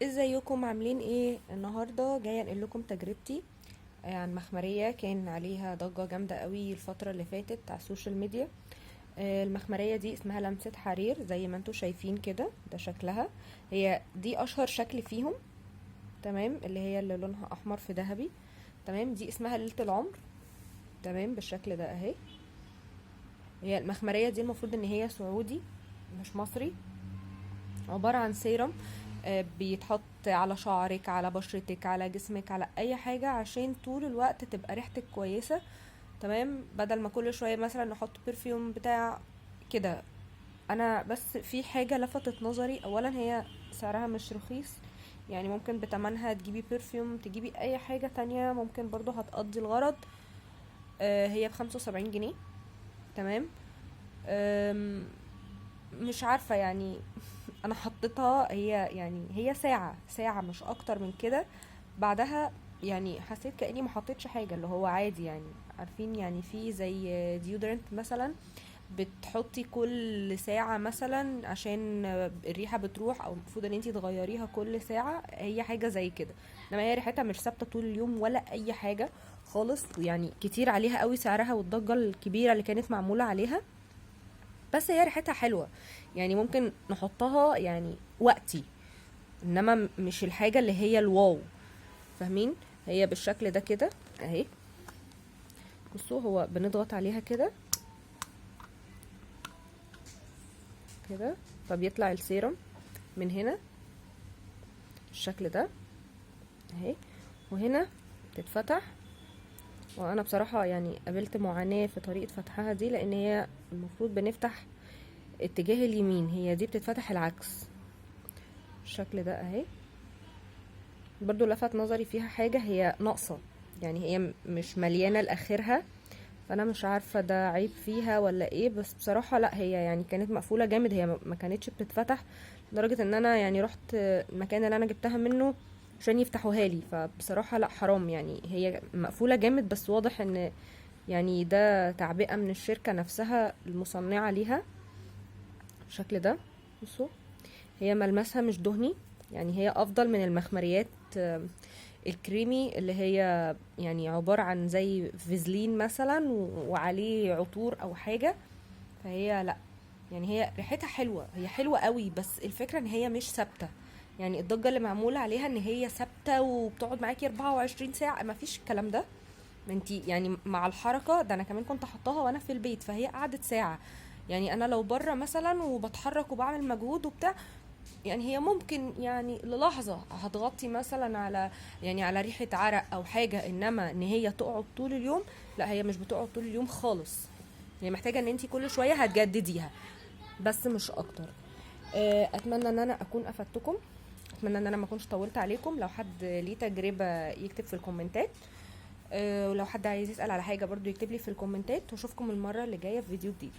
ازيكم عاملين ايه؟ النهارده جايه انقل لكم تجربتي عن مخمريه كان عليها ضجه جامده قوي الفتره اللي فاتت على السوشيال ميديا. المخمريه دي اسمها لمسه حرير، زي ما انتم شايفين كده، ده شكلها. هي دي اشهر شكل فيهم، تمام، اللي هي اللي لونها احمر في ذهبي. تمام، دي اسمها ليله العمر. تمام، بالشكل ده اهي. هي المخمريه دي المفروض ان هي سعودي مش مصري. عبارة عن سيرم بيتحط على شعرك، على بشرتك، على جسمك، على اي حاجة، عشان طول الوقت تبقى ريحتك كويسة. تمام، بدل ما كل شوية مثلا نحط برفيوم بتاع كده. انا بس في حاجة لفتت نظري، اولا هي سعرها مش رخيص، يعني ممكن بتمنها تجيبي برفيوم، تجيبي اي حاجة تانية ممكن برضو هتقضي الغرض. هي ب75 جنيه. تمام. آم، مش عارفة يعني. انا حطيتها، هي يعني هي ساعة ساعة مش اكتر من كده. بعدها يعني حسيت كأني ما حطيتش حاجة، اللي هو عادي يعني. عارفين يعني في زي ديودرنت مثلا، بتحطي كل ساعة مثلا عشان الريحة بتروح، او المفروض ان انتي تغيريها كل ساعة، هي حاجة زي كده. انما هي ريحتها مش ثابتة طول اليوم ولا اي حاجة خالص، يعني كتير عليها قوي سعرها والضجة الكبيرة اللي كانت معمولة عليها. بس هي ريحتها حلوة، يعني ممكن نحطها يعني وقتي، انما مش الحاجة اللي هي الواو. فاهمين؟ هي بالشكل ده كده اهي. بصوا، هو بنضغط عليها كده كده، فبيطلع السيرم من هنا بالشكل ده اهي. وهنا تتفتح. وانا بصراحة يعني قابلت معاناة في طريقة فتحها دي، لان هي المفروض بنفتح اتجاه اليمين، هي دي بتتفتح العكس بالشكل ده اهي. برضو لفت نظري فيها حاجة، هي ناقصة، يعني هي مش مليانة لاخرها. فانا مش عارفة ده عيب فيها ولا ايه، بس بصراحة لا، هي يعني كانت مقفولة جامد، هي ما كانتش بتتفتح. لدرجة ان انا يعني رحت المكان اللي انا جبتها منه عشان يفتحوها لي، فبصراحة لا حرام، يعني هي مقفولة جامد، بس واضح ان يعني ده تعبئة من الشركة نفسها المصنعة ليها بالشكل ده. بصوا، هي ملمسها مش دهني، يعني هي افضل من المخمريات الكريمي اللي هي يعني عبارة عن زي فازلين مثلا وعليه عطور او حاجة. فهي لا، يعني هي ريحتها حلوة، هي حلوة قوي، بس الفكرة ان هي مش ثابتة. يعني الضجة اللي معمولة عليها ان هي ثابتة وبتقعد معاكي 24 ساعة، ما فيش الكلام ده. ما انتي يعني مع الحركة ده، انا كمان كنت حطاها وانا في البيت، فهي قعدت ساعة. يعني انا لو بره مثلا وبتحرك وبعمل مجهود وبتاع، يعني هي ممكن يعني للحظة هتغطي مثلا على، يعني على ريحة عرق او حاجة، انما ان هي تقعد طول اليوم، لا هي مش بتقعد طول اليوم خالص. هي محتاجة ان انتي كل شوية هتجدديها، بس مش اكتر. اتمنى ان انا اكون افدتكم، اتمنى ان انا ما اكونش طولت عليكم. لو حد ليه تجربة يكتب في الكومنتات. ولو حد عايز يسأل على حاجة برضو يكتب لي في الكومنتات، واشوفكم المرة اللي جاية في فيديو جديد.